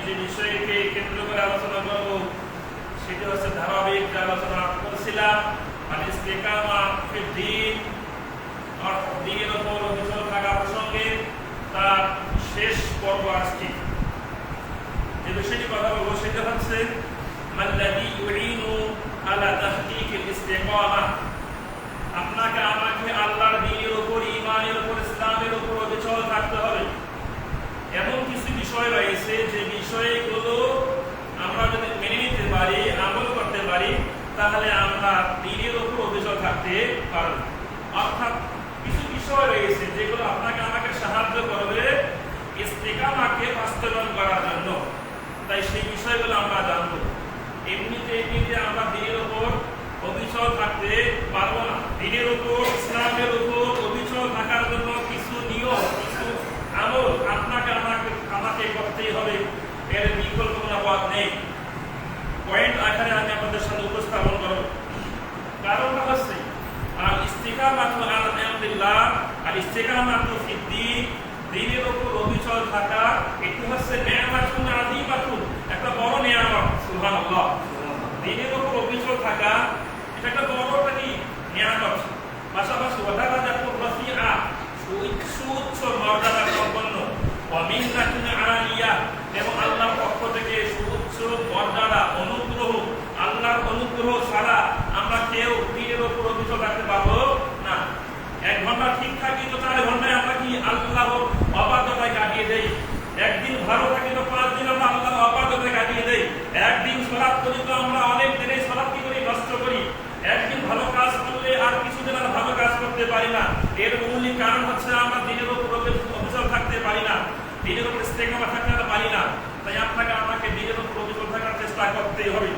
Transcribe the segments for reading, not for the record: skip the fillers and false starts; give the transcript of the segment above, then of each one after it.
যে বিষয়কে কেন্দ্র করে আলোচনা করব সেটি হচ্ছে ধারাবাহিক যে আলোচনা করছিলাম মানে ইস্তেকামা ফিদ দ্বীন আর দ্বীনের উপর অবিচল থাকা প্রসঙ্গে তার শেষ পর্ব আজকে যে বিষয়টি কথা বলবো সেটা হচ্ছে মাল্লাযী ইউঈনু আলা তাহকিকিল ইস্তিকামা। আপনাকে আমাকে আল্লাহর দ্বীনের উপর, ঈমানের উপর, ইসলামের উপর অবিচল থাকতে হবে। এমন কিছু বিষয় রয়েছে যে বিষয়গুলো আমরা যদি মেনে নিতে পারি, আমল করতে পারি, তাহলে আমরা দ্বীনের উপর অবিচল থাকতে পারব। অর্থাৎ কিছু বিষয় রয়েছে যেগুলো আপনাকে আমাকে সাহায্য করবে ইস্তিকামাকে বাস্তবায়ন করার জন্য। তাই সেই বিষয়গুলো আমরা জানব। এমনিতে আমরা দ্বীনের উপর অবিচল থাকতে পারবো না। দ্বীনের উপর, ইসলামের উপর অবিচল থাকার জন্য কিছু নিয়ম, কিছু আমল আপনাকে আমাকে করতেই হবে। এর বিকল্প কোনো পথ নেই। পয়েন্ট আকারে আমি আপনাদের সামনে উপস্থাপন করব। কারণটা হচ্ছে আর ইস্তিকামাতু আলা আমরিল্লাহ, আর ইস্তিকামাতু ফিদ দ্বীন, দ্বীনের উপর অবিচল থাকা এটি হচ্ছে নিয়ামাতুন আযীমাতুন, একটা বড় নিয়ামত। সুবহানাল্লাহ। দ্বীনের উপর অবিচল থাকা এটা একটা বড় নিয়ামত। পাশাপাশি ওয়াদারাজাতুর রাফিআ, সুউচ্চ মর্যাদা সম্পন্ন, ওয়া মিন্নাতুন আলিয়া, এবং আল্লাহর পক্ষ থেকে সুউচ্চ মর্যাদা, অনুগ্রহ। আল্লাহর অনুগ্রহ ছাড়া আমরা কেউ দ্বীনের উপর অবিচল রাখতে পারবো না। 1 ঘন্টা ঠিক থাকি তো 4 ঘন্টায় আমরা কি আল্লাহর অবাধ্যতায় কাটিয়ে দেই। একদিন ভালো থাকি তো 5 দিন আমরা আল্লাহর অবাধ্যতায় কাটিয়ে দেই। একদিন সালাত করি তো আমরা অনেক দিনে সালাত কি করি, নষ্ট করি। একদিন ভালো কাজ করলে আর কিছুদিন আর ভালো কাজ করতে পারি না। এর মূল কারণ হচ্ছে আমরা দ্বীনের উপর অবিচল থাকতে পারি না, দ্বীনের উপর ইস্তেকামা থাকতে পারি না। তাই আপনাকে আমাকে দ্বীনের উপর অবিচল থাকার চেষ্টা করতেই হবে।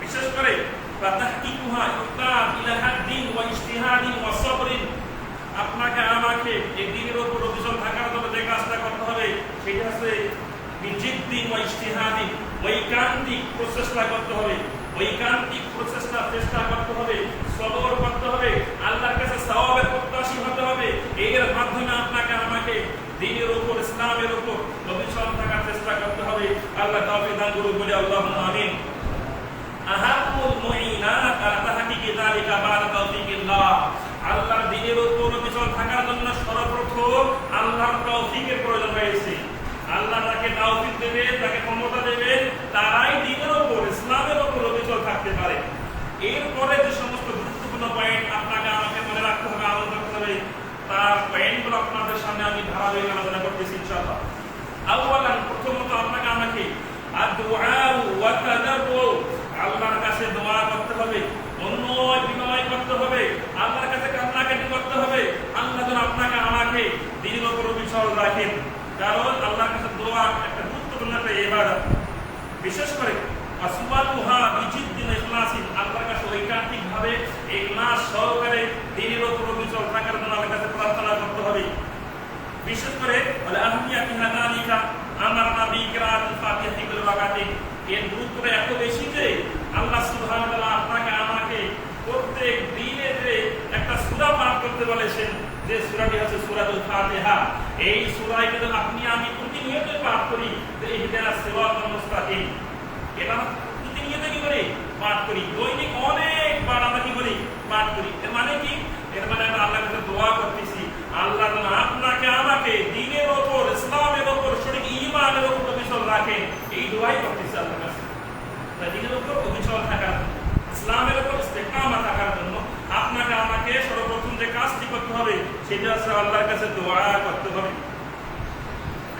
বিশেষ করে তাহকিকুহা ইকরাম ইলা হাদ্দিন ওয়া ইজতিহাদিন ওয়া সাবরিন, আপনাকে আমাকে এই দ্বীনের উপর অবিচল থাকার জন্য যে কাজটা করতে হবে সেটা হচ্ছে বিজিদ্দিন ওয়া ইজতিহাদিন, ঐকান্তিক প্রচেষ্টা করতে হবে। ঐকান্তিক প্রচেষ্টা চেষ্টা করতে হবে, সবর করতে হবে, আল্লাহর কাছে সওয়াবের প্রত্যাশী হতে হবে। এর মাধ্যমে আপনাকে আমাকে দ্বীনের উপর, ইসলামের উপর অবিচল থাকার চেষ্টা করতে হবে। আল্লাহ তাওফীক দান করুন, বলি আল্লাহুম্মা আমিন। আহামুল মুঈনাত আলা তাহকিকি যালিকা বা'দা তাওফীকিল্লাহ, আল্লাহর দ্বীনের উপর অবিচল থাকার জন্য সর্বপ্রথম আল্লাহর তাওফীকের প্রয়োজন রয়েছে। আল্লাহ তাকে তাওফীক দেবে, তাকে ক্ষমতা দেবে, তারাই দ্বীনের উপর, ইসলামের উপর অবিচল থাকতে পারে। এরপরে যে সমস্ত গুরুত্বপূর্ণ পয়েন্ট আপনাকে আমাকে মনে রাখতে হবে, আমল করতে হবে, তার পয়েন্টগুলো আপনাদের সামনে আমি ধারাবাহিক আলোচনা করতেছি ইনশাআল্লাহ। আউয়ালান, প্রথমত আপনাকে আমাকে আদ-দুআ ওয়া তাদাররু, আল্লাহর কাছে দোয়া করতে হবে, অনুনয় বিনয় করতে হবে, আল্লাহর কাছে কান্নাকাটি করতে হবে। আল্লাহ যেন আপনাকে আমাকে দ্বীনের উপর অবিচল রাখেন। কারণ আল্লাহর কাছে দোয়া একটা গুরুত্বপূর্ণ একটা ইবাদত। বিশেষ করে আসওয়াতুহা বিজিদ্দিন ইখলাসিন, আল্লাহর কাছে ঐকান্তিকভাবে ইখলাস সহকারে দ্বীনের উপর অবিচল থাকার জন্য আল্লাহর কাছে প্রার্থনা করতে হবে। বিশেষ করে ওয়ালা আহমিয়াতিহা যালিকা আমারনা বিকিরাতুল ফাতিহাতি কুল ওয়াকাতি, এর গুরুত্ব এত বেশি যে আল্লাহ সুবহানাহু ওয়া তাআলা আপনাকে আমাকে প্রত্যেক দিনে যে একটা সূরা পাঠ করতে বলেছেন, যে সূরাটি হচ্ছে সূরাতুল ফাতিহা। এই সূরায় যদি আপনি আমি প্রতিনিয়ত পাঠ করি যে ইহদিনাস সিরাতাল মুস্তাকিম, এটা প্রতিনিয়ত কি করি, পাঠ করি, দৈনিক অনেকবার আমরা কি করি, পাঠ করি। এর মানে কি? এর মানে আমরা আল্লাহর কাছে দোয়া করতেছি আল্লাহ যেন আপনাকে আমাকে দ্বীনের উপর, ইসলামের উপর, সঠিক ঈমানের উপর অবিচল রাখেন। এই দোয়াই করতেছি আল্লাহর কাছে। তাই দ্বীনের উপর অবিচল থাকার, ইসলামের উপর ইস্তেকামা থাকার জন্য আপনাকে আমাকে সর্বপ্রথম যে কাজটি করতে হবে সেটা হচ্ছে আল্লাহর কাছে দোয়া করতে হবে।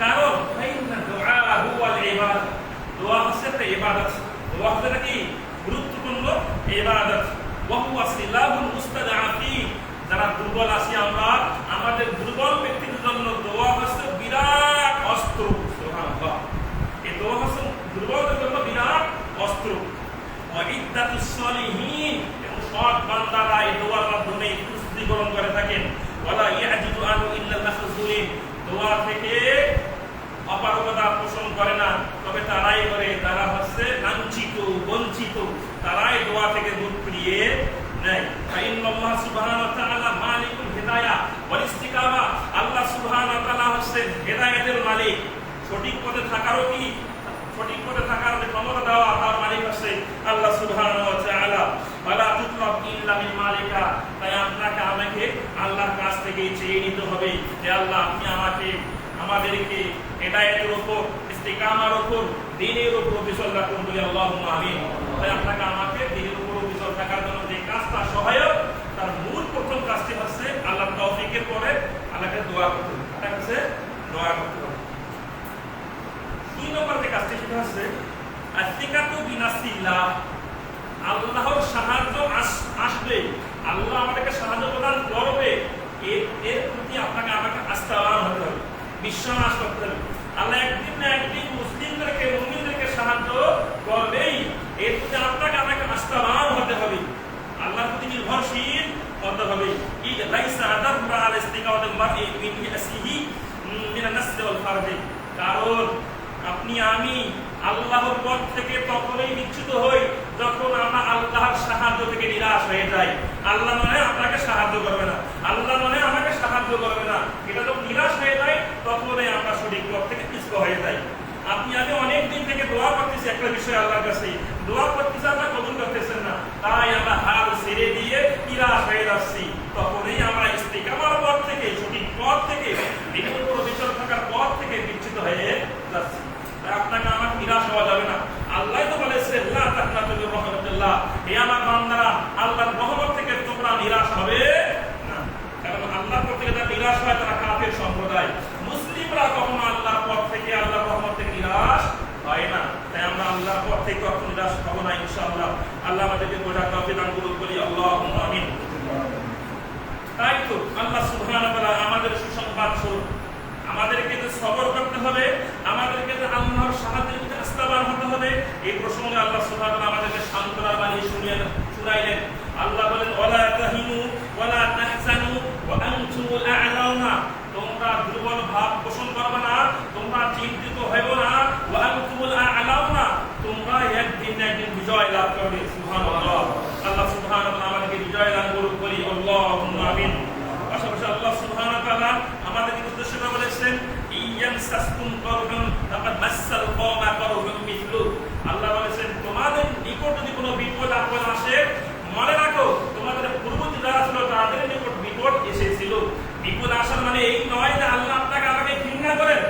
কারণ দোয়া হুয়াল ইবাদত, দোয়া হচ্ছে একটা ইবাদত। দোয়া হচ্ছে কি গুরুত্বপূর্ণ ইবাদত। ওয়া হুয়া সিলাহুল মুস্তাদাফিন, যারা দুর্বল আছি আমরা, আমাদের দুর্বল ব্যক্তিদের জন্য দোয়া হচ্ছে বিরাট অস্ত্র। সুবহানাল্লাহ। এই দোয়া হচ্ছে দুর্বলদের জন্য বিরাট অস্ত্র। ওয়া ইদ্দাতুস সালিহিন, এবং সৎ বান্দারা এই দোয়ার মাধ্যমে প্রস্তুতি গ্রহণ করে থাকেন। ওয়ালা ইয়াজিদু আনহু ইল্লাল মাখজুলিন, দোয়া থেকে অপারগতা পোষণ করে না, তবে তারাই করে যারা হচ্ছে লাঞ্ছিত, বঞ্চিত, তারাই দোয়া থেকে মুখ ফিরিয়ে নেয়। ফাইনাল্লাহ সুবহানাহু ওয়া তাআলা মালিকুল হিদায়াহ ওয়াল ইস্তিকামা, আল্লাহ সুবহানাহু ওয়া তাআলা হচ্ছেন হেদায়েতের মালিক। সঠিক পথে থাকারও কি সঠিক পথে থাকার যে ক্ষমতা দেওয়া তার মালিক আছে আল্লাহ সুবহানাহু ওয়া তাআলা। ওয়ালা তুতলাব ইল্লা মিন মালিকা, তাই আপনাকে আমাকে আল্লাহর কাছ থেকে চেয়ে নিতে হবে যে আল্লাহ আপনি আমাদেরকে হেদায়েতের উপর, ইস্তিকামার উপর, দ্বীনের উপর অবিচল রাখুন, বলি আল্লাহুম্মা আমিন। তাই আপনাকে আমাকে দ্বীনের উপর অবিচল থাকার জন্য যে কাজটা সহায়ক, তার মূল প্রথম কাজটি হচ্ছে আল্লাহর তৌফিকের পরে আল্লাহকে দোয়া করতে হবে। এটা হচ্ছে দোয়া করতে হবে। 2 নম্বর যে কাজটি সেটা হচ্ছে আতিকাতু বিনাসিল্লাহ, আল্লাহর সাহায্য আসবে, আল্লাহ আমাদেরকে সাহায্য প্রদান করবে, এর প্রতি আপনাকে আমাকে আস্থাবান হতে হবে, বিশ্বাস করতে হবে। আল্লাহ একদিন না একদিন মুসলিমদেরকে, মুমিনদেরকে সাহায্য করবেই, এর প্রতি আপনাকে আমাকে আস্থাবান হতে হবে, আল্লাহর প্রতি নির্ভরশীল হতে হবে। ইদ লাইসা আদাবরা আল ইস্তিকামাতিল মারই মিন ইয়াসিহি মিনান নাসরি ওয়াল ফারদি, কারণ আপনি আমি আল্লাহর পথ থেকে তখনই বিচ্যুত হই যখন আমরা আল্লাহর সাহায্য থেকে নিরাশ হয়ে যাই। আল্লাহ মানে আপনাকে সাহায্য করবে না, আল্লাহ মানে আমাকে সাহায্য করবে না, এটা যখন নিরাশ হয়ে যায় তখনই আমরা সঠিক পথ থেকে পিছপা হয়ে যাই। আপনি আমি অনেক দিন থেকে দোয়া করতেছি একটা বিষয় আল্লাহর কাছে, দোয়া করতেছি আল্লাহ কবুল করতেছেন না, তাই আমরা হাল ছেড়ে দিয়ে নিরাশ হয়ে যাচ্ছি। তখনই আমরা ইস্তিকামার পথ থেকে, সঠিক পথ থেকে, দ্বীনের উপর অবিচল থাকার পথ থেকে বিচ্যুত হয়ে যাচ্ছি। তাই আপনাকে আমাকে নিরাশ হওয়া যাবে না। আল্লাহ তো বলেছেন লা তাকনাতু মির রাহমাতিল্লাহ, হে আমার বান্দারা আল্লাহর রহমত থেকে তোমরা নিরাশ হবে না। কারণ আল্লাহর পথ থেকে যারা নিরাশ হয় তারা কাফের সম্প্রদায়। মুসলিমরা কখনো আল্লাহর পথ থেকে, আল্লাহর রহমত থেকে নিরাশ হয় না। তাই আমরা আল্লাহর পথ থেকে কখনো নিরাশ হব না ইনশাআল্লাহ। আল্লাহ আমাদেরকে বোঝার তৌফিক দান করুন, বলি আল্লাহুম্মা আমিন। তাই তো আল্লাহ সুবহানাহু ওয়া তাআলা আমাদের সুসংবাদ স্বরূপ আমাদেরকে যে সবর করতে হবে, আমাদেরকে যে আল্লাহর সাহায্যের প্রতি আস্থাবান হতে হবে, এই প্রসঙ্গে আল্লাহ সুবহানাহু ওয়া তাআলা আমাদেরকে সান্ত্বনার বাণী শুনাইলেন। আল্লাহ বলেন ওয়ালা তাহিনু ওয়ালা তাহজানু ওয়া আনতুমুল আ'লাউনা, তোমরা দুর্বল ভাব পোষণ করবে না, তোমরা চিন্তিত হইও না, ওয়া আনতুমুল আ'লাউনা, তোমরা একদিন না একদিন বিজয় লাভ করবে। সুবহানাল্লাহ, আল্লাহ সুবহানাহু ওয়া তাআলা আমাদেরকে বিজয় দান করুন, বলি আল্লাহুম্মা আমিন। পাশাপাশি আল্লাহ সুবহানাহু ওয়া তাআলা আমাদেরকে উদ্দেশ্য করে বলেছেন ইয়ানসাসকুম করহুন ফাকাদ মাসাল কওমা করহুন মিসলু, আল্লাহ বলেছেন তোমাদের নিকট যদি কোনো বিপদ আপদ আসে, মনে রাখো তোমাদের পূর্ববর্তী যারা ছিল তাদের নিকট বিপদ এসেছিল। বিপদ আসার মানে এই নয় যে আল্লাহ আপনাকে আমাকে ঘৃণা করেন,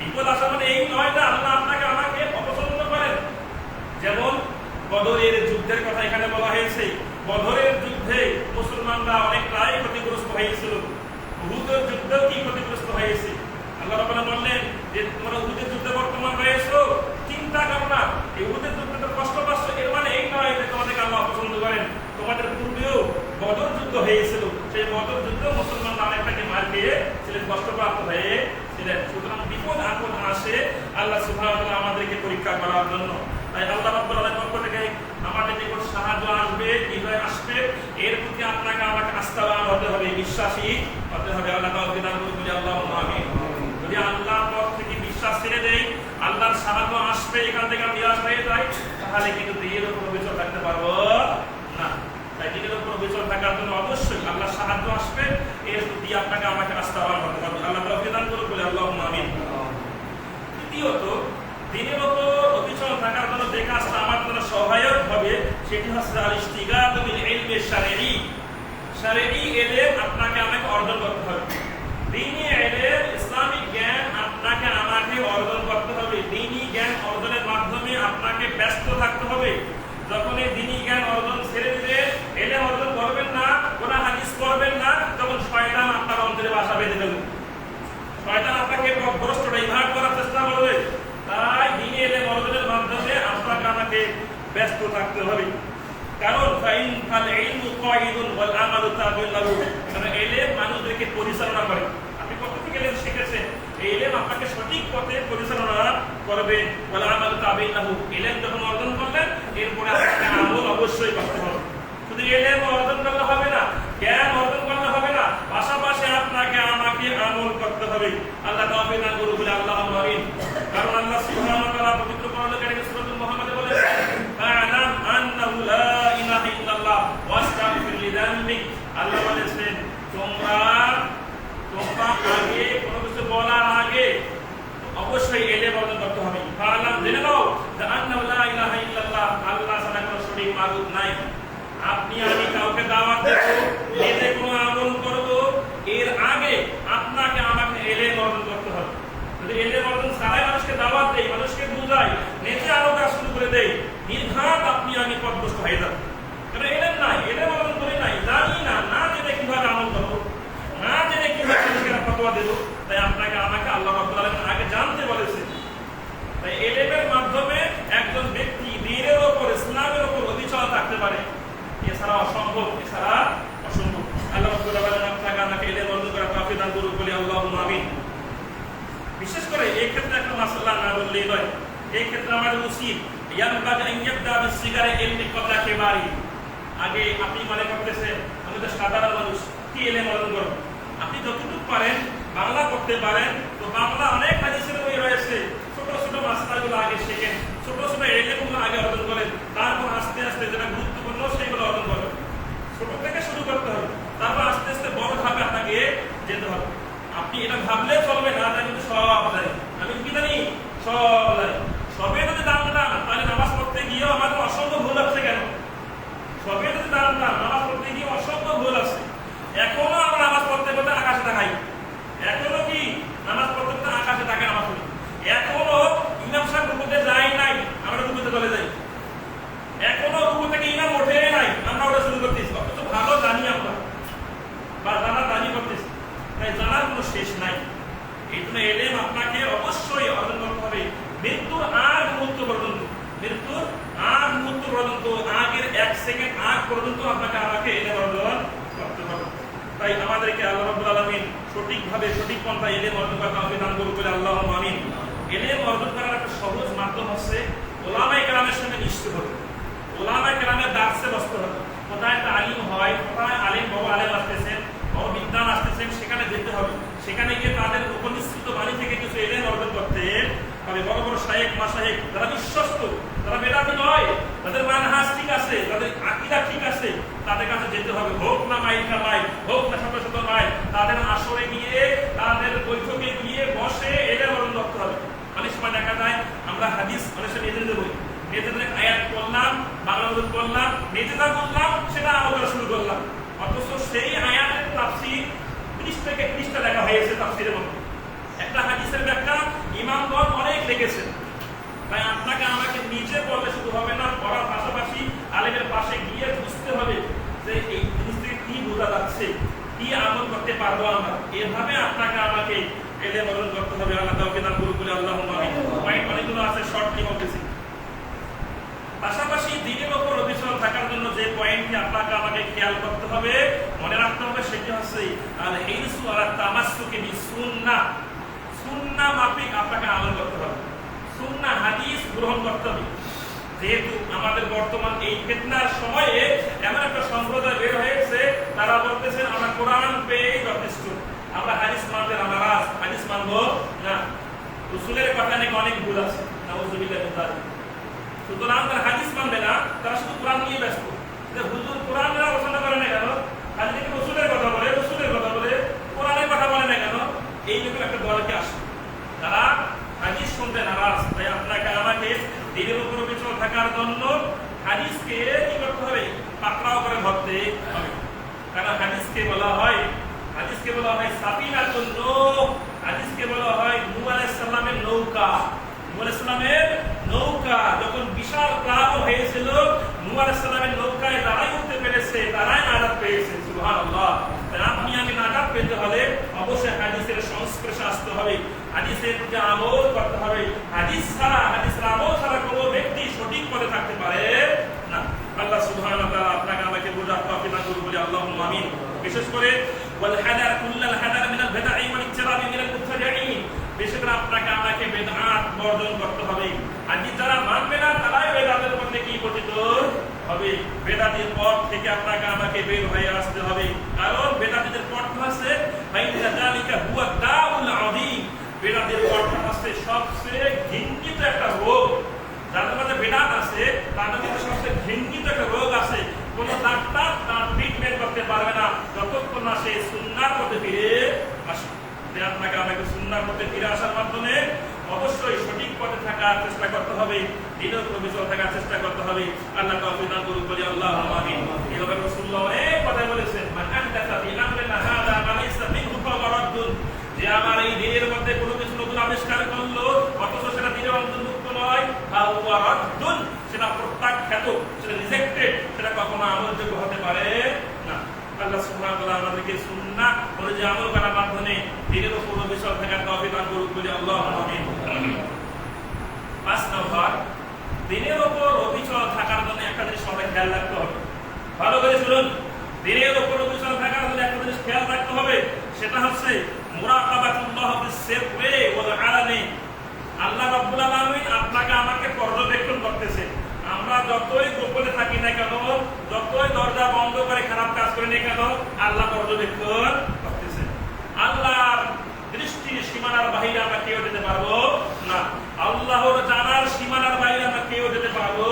বিপদ আসার মানে এই নয় যে আল্লাহ আপনাকে আমাকে অপছন্দ করেন। যেমন বদরের যুদ্ধের কথা এখানে বলা হয়েছে, বদরের যুদ্ধে মুসলমানরা অনেকটাই ক্ষতিগ্রস্ত হয়েছিল। উহুদের যুদ্ধেও কি ক্ষতিগ্রস্ত হয়েছে? আল্লাহ রাব্বুল আলামিন বললেন যে তোমরা উহুদের যুদ্ধে বর্তমান রয়েছো, চিন্তা করো না, এই উহুদের যুদ্ধে তো কষ্ট পাচ্ছ, এর মানে এই নয় যে তোমাদেরকে আল্লাহ পছন্দ করেন। তোমাদের পূর্বেও বদর যুদ্ধ হয়েছিল, সেই বদর যুদ্ধে মুসলমানরা অনেকটাকে মার খেয়েছিলেন, কষ্টপ্রাপ্ত হয়েছিলেন। সুতরাং বিপদ আপদ আসে আল্লাহ সুবহানাহু ওয়া তাআলা আমাদেরকে পরীক্ষা করার জন্য। তাই আল্লাহ রাব্বুল আলামিনের পক্ষ থেকে আমাদের নিকট সাহায্য আসবে, বিজয় আসবে, এর প্রতি আপনাকে আমাকে আস্থাবান হতে হবে, বিশ্বাসী হতে হবে। আল্লাহ তাআলা দান করুন, বলি আল্লাহুম্মা আমিন। যদি আল্লাহর পক্ষ থেকে বিশ্বাস ছেড়ে দেই, আল্লাহর সাহায্য আসবে, এখান থেকে আমি নিরাশ হয়ে যাই, তাহলে কিন্তু দ্বীনের উপর অবিচল থাকতে পারবো না। তাই দ্বীনের উপর অবিচল থাকার জন্য অবশ্যই আল্লাহর সাহায্য আসবে, এর প্রতি আপনাকে আমাকে আস্থাবান হতে হবে। আল্লাহ তাআলা দান করুন, বলি আল্লাহুম্মা আমিন। দ্বিতীয়ত, দ্বীনের উপর অবিচল থাকার জন্য যে কাজটা আমার জন্য সহায়ক হবে সেটি হচ্ছে আল ইশতিগাল বিল ইলমি শারঈ। শারঈ ইলম আপনাকে আমাকে অর্জন করতে হবে। দ্বীনি ইলম, ইসলামিক জ্ঞান আপনাকে আমাকে অর্জন করতে হবে। দ্বীনি জ্ঞান অর্জনের মাধ্যমে আপনাকে ব্যস্ত থাকতে হবে। যখন এই দ্বীনি জ্ঞান অর্জন ছেড়ে দিলে, ইলম অর্জন করবেন না, কোরআন হাদিস পড়বেন না, তখন শয়তান আপনার অন্তরে বাসা বেঁধে ফেলবে। শয়তান আপনাকে পথভ্রষ্ট ডাইভার্ট করার চেষ্টা করবে। তাই দ্বীনি ইলম অর্জনের মাধ্যমে আপনাকে আমাকে ব্যস্ত থাকতে হবে। কারণ ফাইন ফাল ইলমু কায়িদুন ওয়াল আমালু তাবিউন লাহু, কারণ ইলম মানুষদেরকে পরিচালনা করে। আপনি কত থেকে ইলম শিখেছেন, এই ইলম আপনাকে সঠিক পথে পরিচালনা করবে। ওয়াল আমালু তাবিউন লাহু, ইলম যখন অর্জন করলেন এরপরে আপনাকে আমল অবশ্যই করতে হবে। শুধু ইলম অর্জন করলে হবে না, জ্ঞান অর্জন করলে হবে না, পাশাপাশি আপনাকে আমাকে আমল করতে হবে। আল্লাহ তাআলা দান করুন, বলে আল্লাহুম্মা আমিন। কারণ আল্লাহ সুবহানাহু ওয়া তাআলা পবিত্র কোরআনে কারীমে সূরাতুল মুহাম্মাদে বলেছেন ফা'লাম আন্নাহু লা ইলাহা ইল্লাল্লাহ ওয়াস্তাগফির লিযানবিক। আল্লাহ বলেছেন তোমরা আগে কোনো কিছু বলার আগে অবশ্যই ইলম অর্জন করতে হবে। ফা'লাম, জেনে নাও মাবুদ নাই। আপনি আমি কাউকে দাওয়াত দেব, নিজে কোনো আমল করব, এর আগে আপনাকে আমাকে ইলম অর্জন করতে হবে। যদি ইলম অর্জন ছাড়াই মানুষকে দাওয়াত দেই, মানুষকে বুঝাই, নিজে আরো কাজ শুরু করে দেই, নির্ঘাত আপনি আমি পথভ্রষ্ট হয়ে যাব। কারণ ইলম নাই, ইলম অর্জন করি নাই, জানি না, না জেনে কিভাবে আমল করবো, না জেনে কিভাবে মানুষকে ফতোয়া দেব। তাই আপনাকে আমাকে আল্লাহ রাব্বুল আলামিন আগে জানতে বলেছে। তাই ইলমের মাধ্যমে একজন ব্যক্তি দ্বীনের উপর, ইসলামের উপর অবিচল থাকতে পারে, এছাড়া অসম্ভব, এছাড়া অসম্ভব। আল্লাহ রাব্বুল আলামিন আপনাকে আমাকে ইলম অর্জন করার তৌফিক দান করুন, বলি আল্লাহুম্মা আমিন। বিশেষ করে এই ক্ষেত্রে একটা মাসআলা না বললেই নয়। এই ক্ষেত্রে আমাদের উচিত ইয়ানবাগি আন ইয়াবদা বিসসিগারি ইলমি ক্বাবলা কিবারি। আগে আপনি মনে করতেছেন আমি তো সাধারণ মানুষ, কি ইলম অর্জন করব? আপনি যতটুকু পারেন বাংলা পড়তে পারেন, তো বাংলা অনেক হাদিসের বই রয়েছে, ছোট ছোট মাসআলাগুলো আগে শিখেন, ছোট ছোট ইলমগুলো আগে অর্জন করেন, তারপর আস্তে আস্তে যেটা গুরুত্বপূর্ণ সেগুলো অর্জন করেন। ছোট থেকে শুরু করতে হবে, তারপর আস্তে আস্তে বড় ধাপে আপনাকে যেতে হবে। আপনি এটা ভাবলে চলবে না, আমি কিন্তু সব জানি, আমি কি জানি সব জানি, সবে যদি জানতাম তাহলে নামাজ পড়তে গিয়েও আমাদের অসংখ্য ভুল আছে। কেন? সবে যদি জানতাম নামাজ পড়তে গিয়ে অসংখ্য ভুল আছে। এখনো আমরা নামাজ পড়তে পড়তে আকাশে তাকাই, এখনো কি নামাজ পড়তে পড়তে আকাশে তাকাই নামাজ পড়ি, এখনো ইমাম সাহেব রুকুতে যাই নাই, আমরা রুকুতে চলে যাই, এখনো রুকু থেকে ইমাম ওঠে নাই, আমরা ওটা শুরু করতেছি, অথচ ভালো জানি আমরা, বা জানার দাবি করতেছি। তাই জানার কোনো শেষ নাই। এই জন্য ইলম আপনাকে অবশ্যই অর্জন করতে হবে মৃত্যুর আগ মুহূর্ত পর্যন্ত, মৃত্যুর আগ মুহূর্ত পর্যন্ত, আগের 1 সেকেন্ড আগ পর্যন্ত আপনাকে আমাকে ইলম অর্জন করতে হবে। তাই আমাদেরকে আল্লাহ রাব্বুল আলামিন সঠিকভাবে সঠিক পন্থায় ইলম অর্জন করার তৌফিক দান করুন, বলে আল্লাহুম্মা আমিন। ইলম অর্জন করার একটা সহজ মাধ্যম হচ্ছে উলামায়ে কেরামের সঙ্গে মিশতে হবে, উলামায়ে কেরামের দার্সে বসতে হবে। কোথায় তালিম হয়, কোথায় আলেম বড় আলেম আসতেছেন, বড় বিদ্বান আসতেছেন, সেখানে যেতে হবে। সেখানে গিয়ে তাদের উপনিষিদ্ধ বাণী থেকে কিছু ইলম অর্জন করতে হবে। বড় বড় শায়েখ মাশায়েখ যারা বিশ্বস্ত, যারা বেদাতি নয়, তাদের মানহাজ ঠিক আছে, তাদের আকীদা ঠিক আছে, তাদের কাছে যেতে হবে। হোক না মাইল কামাই, হোক না শত শত মাইল, তাদের আসরে গিয়ে, তাদের বৈঠকে গিয়ে বসে ইলম অর্জন করতে হবে। অনেক সময় দেখা যায় আমরা হাদিস অনেক সময় নিজেদের বই, নিজেদের আয়াত পড়লাম, বাংলা অনুবাদ করলাম, নিজেরা বললাম, সেটা আলোচনা শুরু করলাম, অথচ সেই আয়াতের তাফসীর 20 থেকে 30টা লেখা হয়েছে তাফসীরের মধ্যে। একটা হাদিসের ব্যাখ্যা ইমামগণ অনেক লিখেছেন। তাই আপনাকে আমাকে নিজে বললে শুধু হবে না, পড়ার পাশাপাশি আলেমের পাশে গিয়ে বুঝতে হবে যে এই জিনিস থেকে কি বোঝা যাচ্ছে, কি আমল করতে পারবো আমরা। এভাবে আপনাকে আমাকে ইলম অর্জন করতে হবে। আল্লাহ তাআলা দান করুন, বলে আল্লাহুম্মা আমিন। পয়েন্ট অনেকগুলো আছে, শর্টলি বলতেছি। পাশাপাশি দ্বীনের উপর অবিচল থাকার জন্য যে পয়েন্টটি আপনাকে আমাকে খেয়াল করতে হবে, মনে রাখতে হবে, সেটি হচ্ছে আল হিরসু আলা তামাসসুকি বিসুন্নাহ। সুন্নাহ মাফিক আপনাকে আমল করতে হবে, সুন্নাহ হাদিস গ্রহণ করতে হবে। যেহেতু আমাদের বর্তমান এই ফিতনার সময়ে এমন একটা সম্প্রদায় বের হয়েছে, তারা বলতেছেন আমরা কোরআন পেয়েই যথেষ্ট, আমরা হাদিস মানতে নারাজ, হাদিস মানবো না, রাসূলের কথা নাকি অনেক ভুল আছে, নাউযুবিল্লাহি মিন যালিক। সুতরাং তারা হাদিস মানবে না, তারা শুধু কোরআন নিয়ে ব্যস্ত। যে হুজুর কোরআন এরা পছন্দ করে না কেন, খালি নাকি রাসূলের কথা বলে, রাসূলের কথা বলে, কোরআনের কথা বলে না কেন, এই রকম একটা দলকে আসে, তারা হাদিস শুনতে নারাজ। তাই আপনাকে আমাকে দ্বীনের উপর অবিচল থাকার জন্য হাদিসকে কি করতে হবে, পাকড়াও করে ধরতে হবে। কারণ হাদিসকে বলা হয়, হাদিসকে বলা হয় সাফিনাতুন নূহ, হাদিসকে বলা হয় নূহ আলাইহিস সালামের নৌকা। নূহ আলাইহিস সালামের নৌকা যখন বিশাল প্লাবন হয়েছিল, নূহ আলাইহিস সালামের নৌকায় যারাই উঠতে পেরেছে তারাই নাজাত পেয়েছে। সুবহানাল্লাহ। আপনি আমি নাজাত পেতে হলে অবশ্যই হাদিসের সংস্পর্শে আসতে হবে, হাদিসের প্রতি আমল করতে হবে। হাদিস ছাড়া, হাদিসের আমল ছাড়া কোনো ব্যক্তি সঠিক পথে থাকতে পারে না। আল্লাহ সুবহানাহু ওয়া তাআলা আপনাকে আমাকে বোঝার তৌফিক দান করুন, বলি আল্লাহুম্মা আমিন। বিশেষ করে ওয়াল হাদার কুল্লাল হাদার মিনাল বিদআই ওয়াল ইজতিরাবি মিনাল মুবতাদিঈন, বিশেষ করে আপনাকে আমাকে বেদআত বর্জন করতে হবে। আর যারা মানবে না তারাই বেদাতের মধ্যে কি পতিত হবে। বেদাতের পথ থেকে আপনাকে আমাকে বের হয়ে আসতে হবে, কারণ বেদাতের পথ আছে ফাইনা যালিকা হুয়া দাউল আযীম। বেদাতের পথ আছে সবচেয়ে ঘৃণিত একটা রোগ। যাদের মধ্যে বেদাত আছে তাদের মধ্যে সবচেয়ে ঘৃণিত একটা রোগ আছে। কোন ডাক্তার তার ট্রিটমেন্ট করতে পারবে না যতক্ষণ না সে সুন্নাহর পথে ফিরে আসে। আপনাকে আমাকে সুন্নাহর পথে ফিরে আসার মাধ্যমে অবশ্যই সঠিক পথে থাকার চেষ্টা করতে হবে। দিনের উপর বিচল থাকার চেষ্টা করতে হবে। আল্লাহ তৌফিক দান করুন, বলি আল্লাহুম্মা আমিন। এভাবে রাসূলুল্লাহ অনেক কথা বলেছেন, মান আহদাসা ফি আমরিনা হাযা মা লাইসা মিনহু ফাহুয়া রাদ্দুন। যে আমার এই দিনের মধ্যে কোনো কিছু নতুন আবিষ্কার করলো অথচ সেটা দিনের অন্তর্ভুক্ত নয়, ফাহুয়া রাদ্দুন, সেটা প্রত্যাখ্যাত, সেটা রিজেক্টেড, সেটা কখনো আমলযোগ্য হতে পারে না। আল্লাহ সুবহানাহু ওয়া তাআলা আমাদেরকে সুন্নাহ অনুযায়ী আমল করার মাধ্যমে দিনের উপর অবিচল থাকার তৌফিক দান করুন, বলি আল্লাহুম্মা আমিন। ৫ নম্বর, দিনের উপর অবিচল থাকার জন্য একটা জিনিস আমাদের খেয়াল রাখতে হবে। ভালো করে শুনুন, দিনের উপর অবিচল থাকার জন্য একটা জিনিস খেয়াল রাখতে হবে, সেটা হচ্ছে মুরাকাবাতুল্লাহ বিস-সিররি ওয়াল আলানি। আল্লাহ রাব্বুল আলামিন আপনাকে আমাকে পর্যবেক্ষণ করতেছে। আমরা যতই গোপনে থাকি না কেন, যতই দরজা বন্ধ করে খারাপ কাজ করি না কেন, আল্লাহ পর্যবেক্ষণ করতেছে। আল্লাহর দৃষ্টির সীমানার বাইরে আমরা কেউ যেতে পারবো না। আল্লাহর জানার সীমানার বাইরে আমরা কেউ যেতে পারবো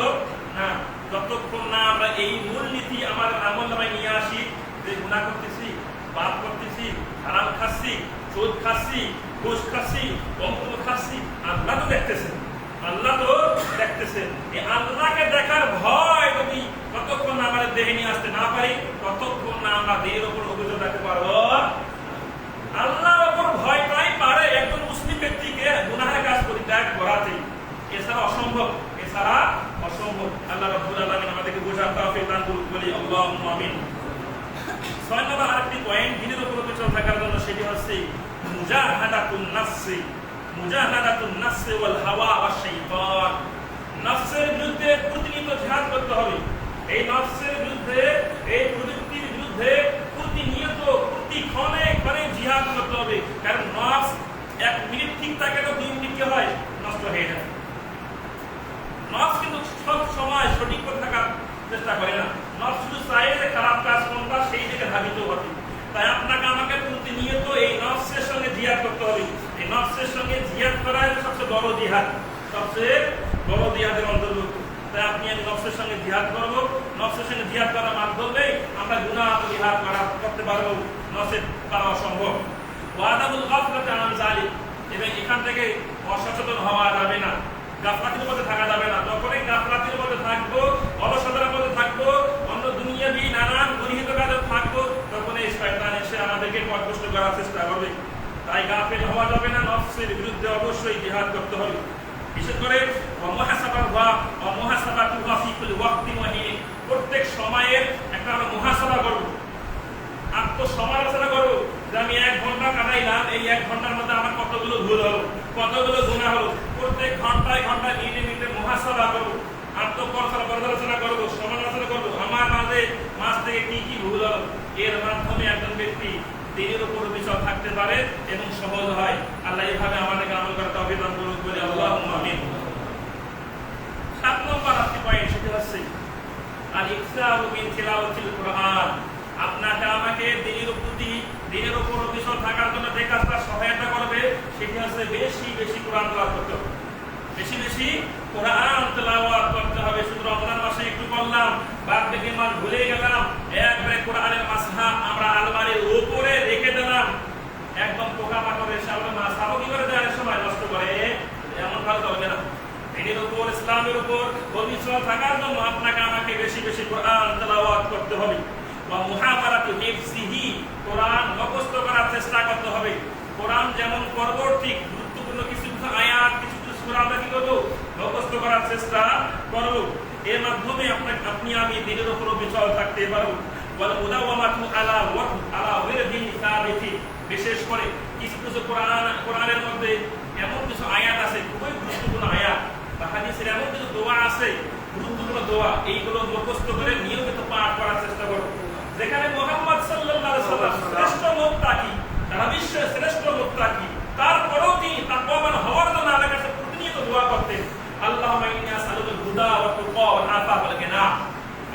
না, যতক্ষণ না আমরা এই মূলনীতি আমার আমলনামায় নিয়ে আসি যে গুনাহ করতেছি, পাপ করতেছি, হারাম খাচ্ছি, সুদ খাচ্ছি, ঘুষ খাচ্ছি, অমুক খাচ্ছি। আল্লাহ তো দেখতেছেন, আল্লাহ তো দেখতেছেন। এই আল্লাহকে দেখার ভয় যদি ততক্ষণ না আমাদের দেহে নিয়ে আসতে না পারি, ততক্ষণ না আমরা দেহের উপর অভিযোগ রাখতে পারবো। আল্লাহর উপর ভয়টাই পারে একজন মুসলিম ব্যক্তিকে গুনাহের কাজ পরিত্যাগ করাতে, এছাড়া অসম্ভব, এছাড়া অসম্ভব। আল্লাহ রাব্বুল আলামিন আমাদেরকে বোঝার তৌফিক দান করুন, বলি আল্লাহুম্মা আমিন। ৬ নম্বর আরেকটি পয়েন্ট দিনের উপর অবিচল থাকার জন্য, সেটি হচ্ছে মুজাহাদাতুন নাফসি, মুজাহাদাতুন নাফসি ওয়াল হাওয়া ওয়াশ শাইতান। নফসের বিরুদ্ধে প্রতিনিয়ত জিহাদ করতে হবে। এই নফসের বিরুদ্ধে, এই প্রবৃত্তির বিরুদ্ধে প্রতিনিয়ত প্রতিক্ষণে ক্ষণে জিহাদ করতে হবে। কারণ নফস ১ মিনিট ঠিক থাকে তো ২ মিনিট কি হয়, নষ্ট হয়ে যায়। নফস কিন্তু সব সময় সঠিক পথে থাকার চেষ্টা করে না। নফস শুধু চায় যে খারাপ কাজ কোনটা সেই দিকে ধাবিত হবে। তাই আপনাকে আমাকে প্রতিনিয়ত এই নফসের সঙ্গে জিহাদ করতে হবে। এই নফসের সঙ্গে জিহাদ করা সবচেয়ে বড় জিহাদ, সবচেয়ে বড় জিহাদের অন্তর্ভুক্ত। তাই আপনি আমি নফসের সঙ্গে জিহাদ করবো। নফসের সঙ্গে জিহাদ করার মাধ্যমে আমরা গুনাহ পরিহার করতে পারবো, নফসের করা অসম্ভব। ওয়াদাবুল গাফলাতি আন যালিক, এবং এখান থেকে অসচেতন হওয়া যাবে না, গাফলাতির মধ্যে থাকা যাবে না। যখনই গাফলাতির মধ্যে থাকবো, অলসতার মধ্যে থাকবো, অন্য দুনিয়াবি নানান গৃহীত কাজে থাকবো, তখন এই শয়তান এসে আমাদেরকে পথভ্রষ্ট করার চেষ্টা করবে। তাই গাফেল হওয়া যাবে না, নফসের বিরুদ্ধে অবশ্যই জিহাদ করতে হবে। বিশেষ করে প্রত্যেক সময়ের একটা আমরা মুহাসাবা করবো, আত্মসমালোচনা করবো যে আমি ১ ঘন্টা কাটাইলাম, এই ১ ঘন্টার মধ্যে আমার কতগুলো ভুল হলো, কতগুলো গুনাহ হলো। প্রত্যেক ঘন্টায় ঘন্টায় মিনিটে মিনিটে মুহাসাবা করবো, আত্মপর্যালোচনা করবো, সমালোচনা করবো, আমার মাঝ থেকে কি কি ভুল হলো। এর মাধ্যমে একজন ব্যক্তি দিনের উপর অবিচল থাকতে পারে এবং সহজ হয়। আল্লাহ এইভাবে আমাদেরকে আমল করার তৌফিক দান করুন, বলি আল্লাহুম্মা আমিন। ৭ নম্বর আরেকটি পয়েন্ট, সেটি হচ্ছে আল ইকসারু মিন তিলাওয়াতিল কুরআন। আপনাকে আমাকে দিনের উপর অবিচল থাকার জন্য যে কাজটা সহায়তা করবে, সেটি হচ্ছে বেশি বেশি কোরআন তেলাওয়াত করতে হবে। বেশি বেশি কোরআন তেলাওয়াত করতে হবে। শুধু রমজান মাসে একটু করলাম, বাদ বাকি মাস ভুলে গেলাম, একবারে কোরআনের মাসহা আমরা আলমারির উপরে রেখে দিলাম, একদম পোকামাকড় এসে আমরা মাসহাও কি করে দেওয়ার সময় নষ্ট করে, এমন ভালো হবে না। দিনের উপর, ইসলামের উপর অবিচল থাকার জন্য আপনাকে আমাকে বেশি বেশি কোরআন তেলাওয়াত করতে হবে। ওয়া মুহাফারাতু হিফজিহি, কোরআন মুখস্থ করার চেষ্টা করতে হবে। কোরআন যেমন পরবর্তী গুরুত্বপূর্ণ কিছু কিছু আয়াত, কিছু কিছু সূরা আমরা কি করব, মুখস্থ করার চেষ্টা করব। এর মাধ্যমে আপনি আমি দিনের উপর অবিচল থাকতে পারবো। ওয়াল মুদাওয়ামাতু আলা ওয়ারদিন সাবিতি, বিশেষ করে কিছু কিছু কোরআনের মধ্যে এমন কিছু আয়াত আছে, খুবই গুরুত্বপূর্ণ আয়াত, বা হাদিসের এমন কিছু দোয়া আছে, গুরুত্বপূর্ণ দোয়া, এইগুলো মুখস্থ করে নিয়মিত পাঠ করার চেষ্টা করব। যেখানে মুহাম্মদ সাল্লাল্লাহু আলাইহি ওয়াসাল্লাম শ্রেষ্ঠ মুত্তাকি, সারা বিশ্বের শ্রেষ্ঠ মুত্তাকি, তারপরেও তিনি তাকওয়াবান হওয়ার জন্য আল্লাহর কাছে প্রতিনিয়ত দোয়া করতেন। আল্লাহুম্মা ইন্নী আসআলুকাল হুদা ওয়া তুকা ওয়াল আফাফ ওয়াল গিনা।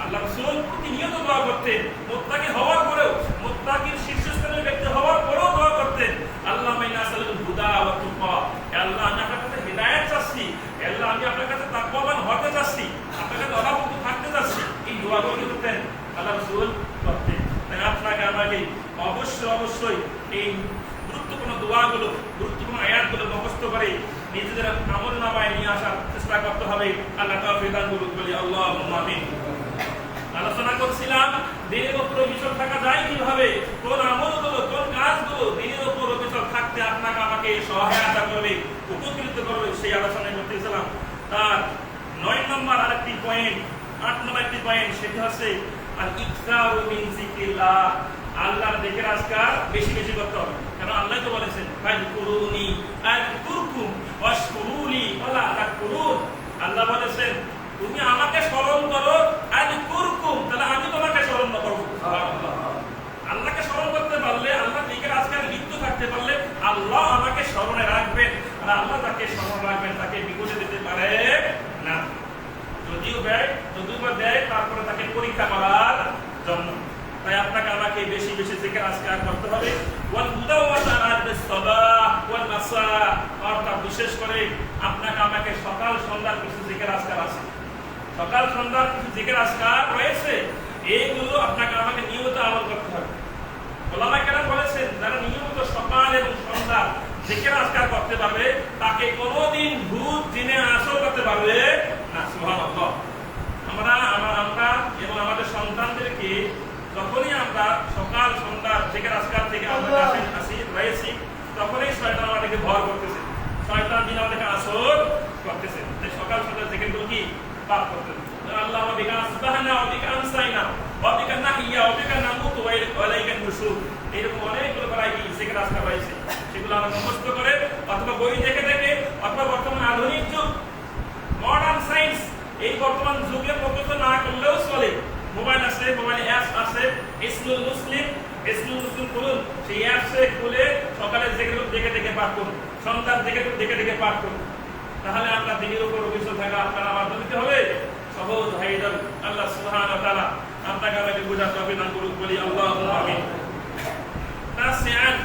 আল্লাহ রাসূল প্রতিনিয়ত দোয়া করতেন। মুত্তাকি হওয়ার পরেও, মুত্তাকির শীর্ষস্থানীয় ব্যক্তি হওয়ার পরেও দোয়া করতেন, আল্লাহুম্মা ইন্নী আসআলুকাল হুদা ওয়া তুকা। আল্লাহ, আমি আপনার কাছে হিদায়াত চাচ্ছি, আল্লাহ আমি আপনার কাছে তাকওয়াবান হতে চাচ্ছি, আপনার কাছে অভাবমুক্ত থাকতে চাচ্ছি। এই দোয়াগুলো কি করতেন? আল্লাহ রাসূল করতেন। তাই আপনাকে আমাকে অবশ্যই এই গুরুত্বপূর্ণ দোয়াগুলো, গুরুত্বপূর্ণ আয়াতগুলো মুখস্থ করে নিজেদের আমলনামায় নিয়ে আসার চেষ্টা করতে হবে। আল্লাহ তাআফিক দান করুন, বলি আল্লাহুম্মা আমিন। আলোচনা করছিলাম দিনের উপর অবিচল থাকা যায় কিভাবে, কোন আমলগুলো কোন কাজগুলো দিনের উপর অবিচল থাকতে আপনাকে আমাকে সহায়তা করবে, উপকৃত করবে, সেই আলোচনা করতেছিলাম। তার 9 নম্বর আরেকটি পয়েন্ট, 8 নম্বর একটি পয়েন্ট, সেটি হচ্ছে আল ইকসারু মিন যিকরিল্লাহ, আল্লাহর যিকির আজকার বেশি বেশি করতে হবে। কারণ আল্লাহ তো বলেছেন ফাযকুরুনি আযকুরকুম ওয়াশকুরুলি ওয়ালা তাকফুরুন। আল্লাহ বলেছেন তুমি আমাকে স্মরণ করো আযকুরকুম, তাহলে আমি তোমাকে স্মরণ করব। সুবহানাল্লাহ। আল্লাহকে স্মরণ করতে পারলে, আল্লাহ যিকির আজকার লিপ্ত থাকতে পারলে আল্লাহ আমাকে স্মরণে রাখবেন, আর আল্লাহ তাকে স্মরণ রাখবেন, তাকে বিপদে দিতে পারে না। যদিও দেয় তারপরে তাকে পরীক্ষা করার জন্য। তাই আপনাকে আমাকে বেশি বেশি যিকির আজকার করতে হবে। ওয়াল মুদাওয়াতা বিস সাবাহ ওয়াল মাসা, অর্থাৎ বিশেষ করে আপনাকে আমাকে সকাল সন্ধ্যার কিছু যিকির আজকার আছে, সকাল সন্ধ্যার কিছু যিকির আজকার রয়েছে, এইগুলো আপনাকে আমাকে নিয়মিত আমল করতে হবে। ওলামায়ে কেরাম বলেছেন যারা নিয়মিত সকাল এবং সন্ধ্যা যিকির আজকার করতে পারবে তাকে কোনোদিন ভূত জিনে আসর করতে পারবে না। সুবহানাল্লাহ। আমরা এবং আমাদের সন্তানদেরকে যখনই আমরা সকাল সন্ধ্যা যিকির আজকার থেকে আমরা রয়েছি, তখনই শয়তান আমাদেরকে ভর করতেছে, শয়তান দিন আমাদেরকে আসর করতেছে। তাই সকাল সন্ধ্যা যিকিরগুলো কি পাঠ করতে হবে। আল্লাহুম্মা বিকা আসবাহনা ওয়া বিকা আমসাইনা ওয়া বিকা নাহিয়া ওয়া বিকা নামুতু ওয়া ইলাইকা নুশুর, এরকম অনেকগুলো ভ্যারাইটি যিকির আজকার রয়েছে। সেগুলো আমরা মুখস্থ করে অথবা বই দেখে দেখে, অথবা বর্তমান আধুনিক যুগ মডার্ন সায়েন্স, এই বর্তমান যুগে মুখস্থ না করলেও চলে। মোবাইল আছে, মোবাইলে অ্যাপস আছে, ইসনুল মুসলিম খুলুন, সেই অ্যাপসে খুলে সকালে যিকির দেখে দেখে পাঠ করুন, সন্ধ্যার যিকির দেখে দেখে পাঠ করুন। তাহলে আমরা দিনের উপর অবিচল থাকা আপনারা মাধ্যমিতে হবে সহজ হয়ে যাবে। আল্লাহ সুবহানাহু ওয়া তাআলা আপনাকে আমাকে বুঝার তৌফিক দান করুন, বলি আল্লাহুম্মা আমিন। তাসিআন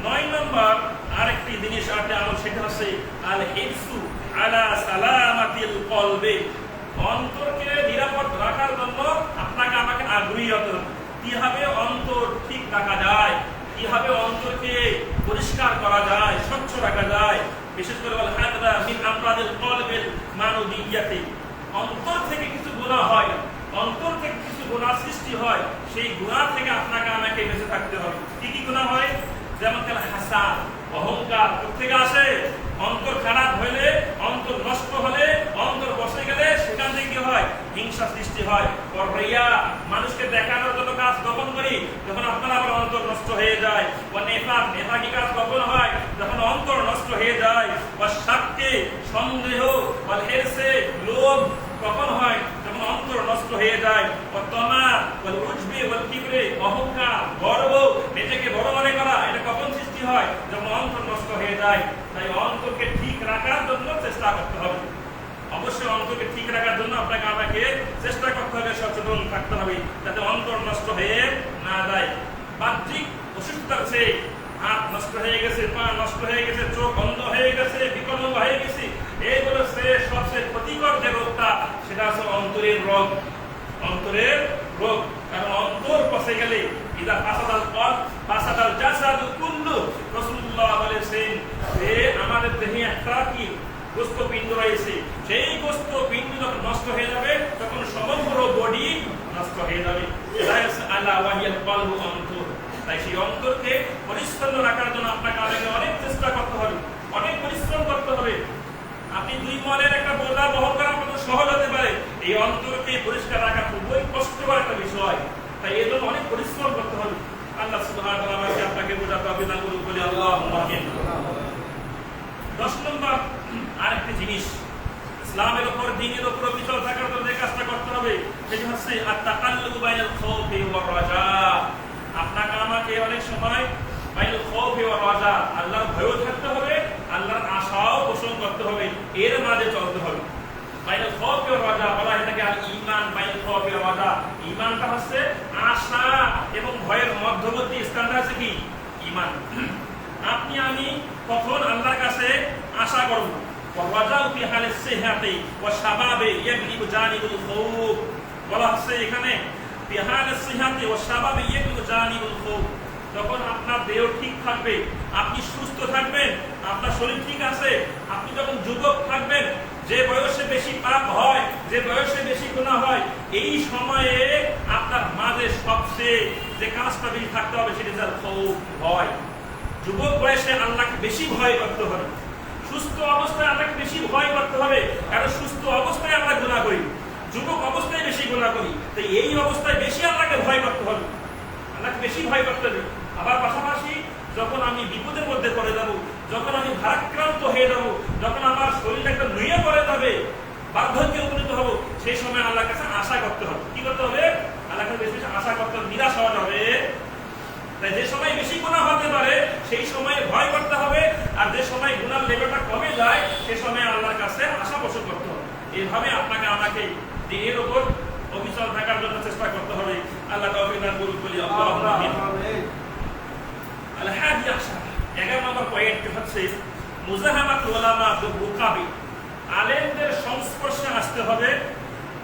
9 নম্বর আরেকটি জিনিস আছে আমল, সেটা হচ্ছে আল হিফসু আলা সালামাতিল কলবি, অন্তরকে নিরাপদ রাখার জন্য আপনাকে আমাকে আগ্রহী হতে হবে। কিভাবে অন্তর ঠিক রাখা যায়, কিভাবে অন্তরকে পরিষ্কার করা যায়, স্বচ্ছ রাখা যায়, বিশেষ করে বল হাদরা মিন আমরাদিল কলবিল মানুদিয়াতি, অন্তর থেকে কিছু গুনাহ হয়, অন্তর থেকে কিছু গুনাহ সৃষ্টি হয়, সেই গুনাহ থেকে আপনাকে আমাকে বেঁচে থাকতে হবে। কি কি গুনাহ হয়? যেমন হাসাদ, অহংকার কোথেকে আসে? অন্তর খারাপ হলে, অন্তর নষ্ট হলে, অন্তর বসে গেলে সেখান থেকে কি হয়? হিংসা সৃষ্টি হয়। রিয়া, মানুষকে দেখানোর জন্য কাজ কখন করি? যখন আপনার আবার অন্তর নষ্ট হয়ে যায়। নিফাক, নিফাকি কাজ কখন হয়? যখন অন্তর নষ্ট হয়ে যায়। শাক্কে, সন্দেহ, হিরসে, লোভ কখন হয়? যখন অন্তর নষ্ট হয়ে যায়। তমা, উজবে, কিবরে, অহংকার, গর্ব, নিজেকে বড় মনে করা, এটা কখন সৃষ্টি হয়? যখন অন্তর নষ্ট হয়ে যায়। তাই অন্তরকে ঠিক রাখার জন্য চেষ্টা করতে হবে। অবশ্যই অন্তরকে ঠিক রাখার জন্য আপনাকে আমাকে চেষ্টা করতে হবে, সচেতন থাকতে হবে, যাতে অন্তর নষ্ট হয়ে না যায়। বাহ্যিক অসুস্থ আছে, হাত নষ্ট হয়ে গেছে, পা নষ্ট হয়ে গেছে, চোখ অন্ধ হয়ে গেছে, বিকল্প হয়ে গেছে, এইগুলো সবচেয়ে ক্ষতিকর যে রোগটা, সেটা হচ্ছে অন্তরের রোগ। অন্তরের রোগ, কারণ অন্তর পচে গেলে ইদা ফাসাদাল কলব ফাসাদাল জাসাদু কুল্লু, রাসূলুল্লাহ বলেছেন যে আমাদের দেহে একটা কি গোস্তপিণ্ড রয়েছে, সেই গোস্তপিণ্ড যখন নষ্ট হয়ে যাবে তখন সমগ্র বডি নষ্ট হয়ে যাবে। আলা ওয়াহিয়াল কলবু অন্তর। তাই সেই অন্তরকে পরিচ্ছন্ন রাখার জন্য আপনাকে আমাকে অনেক চেষ্টা করতে হবে, অনেক পরিশ্রম করতে হবে। আপনি 2 মনের একটা বোঝা বহন করা আপনার সহজ হতে পারে, এই অন্তরকে পরিষ্কার রাখা খুবই কষ্টকর একটা বিষয়। তাই এর জন্য অনেক পরিশ্রম করতে হবে। আল্লাহ সুবহানাহু ওয়া তাআলা আপনাকে বোঝার তৌফিক দান করুন, বলি আল্লাহুম্মা আমিন। 10 নম্বর আরেকটি জিনিস, ইসলামের উপর, দ্বীনের উপর অবিচল থাকার জন্য যে কাজটা করতে হবে সেটি হচ্ছে আত-তাকাল্লুবু বাইনাল খাউফি ওয়ার রাজা। আপনাকে আমাকে অনেক সময় বাইনাল খাউফি ওয়ার রাজা, আল্লাহর ভয়ও থাকতে হবে, আল্লাহর আশাও পোষণ করতে হবে, এর মাঝে চলতে হবে। বাইনাল খাউফি ওয়ার রাজা বলা হয় এটাকে আল ঈমান। বাইনাল খাউফি ওয়ার রাজা, ঈমানটা হচ্ছে আশা এবং ভয়ের মধ্যবর্তী স্থানটা হচ্ছে কি? ঈমান। আপনি আমি কখন আল্লাহর কাছে আশা করব? ওয়াজাউ ফি হালিস সিহাতি ওয়া শাবাবে ইয়াগলিবু জানিবুল খাউফ। বলা হচ্ছে এখানে ফি হালিস সিহাতি ওয়া শাবাবে ইয়াগলিবু জানিবুল খাউফ, যখন আপনার দেহ ঠিক থাকবে, আপনি সুস্থ থাকবেন, আপনার শরীর ঠিক আছে, আপনি যখন যুবক থাকবেন, যে বয়সে বেশি পাপ হয়, যে বয়সে বেশি গুনাহ হয়, এই সময়ে আপনার মাঝে সবচেয়ে যে কাজটা বেশি থাকতে হবে সেটা হচ্ছে খৌফ, ভয়। যুবক বয়সে আল্লাহকে বেশি ভয় করতে হবে, সুস্থ অবস্থায় আল্লাহকে বেশি ভয় করতে হবে, কারণ সুস্থ অবস্থায় আমরা গুনাহ করি, যুবক অবস্থায় বেশি গুনাহ করি। তো এই অবস্থায় বেশি আল্লাহকে ভয় করতে হবে, আল্লাহকে বেশি ভয় করতে হবে। আবার পাশাপাশি যখন আমি বিপদের মধ্যে পড়ে যাব, যখন আমি ভারাক্রান্ত হয়ে যাব, যখন আমার শরীর একটা নুয়ে পড়ে যাবে, বার্ধক্যে উপনীত হব, সেই সময় আল্লাহর কাছে আশা করতে হবে। কি করতে হবে? আল্লাহর কাছে বেশি আশা করতে হবে, নিরাশ হওয়া যাবে। তাই যে সময় বেশি গুনাহ হতে পারে সেই সময় ভয় করতে হবে, আর যে সময় গুনার লেভেলটা কমে যায় সে সময় আল্লাহর কাছে আশা পোষণ করতে হবে। এইভাবে আপনাকে আমাকে দিনের উপর অবিচল থাকার জন্য চেষ্টা করতে হবে। আল্লাহ তাআলা দান করুন বলি আল্লাহুম্মা আমিন। আল-হাদি আশার 11 নম্বর পয়েন্ট হচ্ছে মুজাহামাতুল উলামা বিল রুকাবি, আলেমদের সংস্পর্শে আসতে হবে।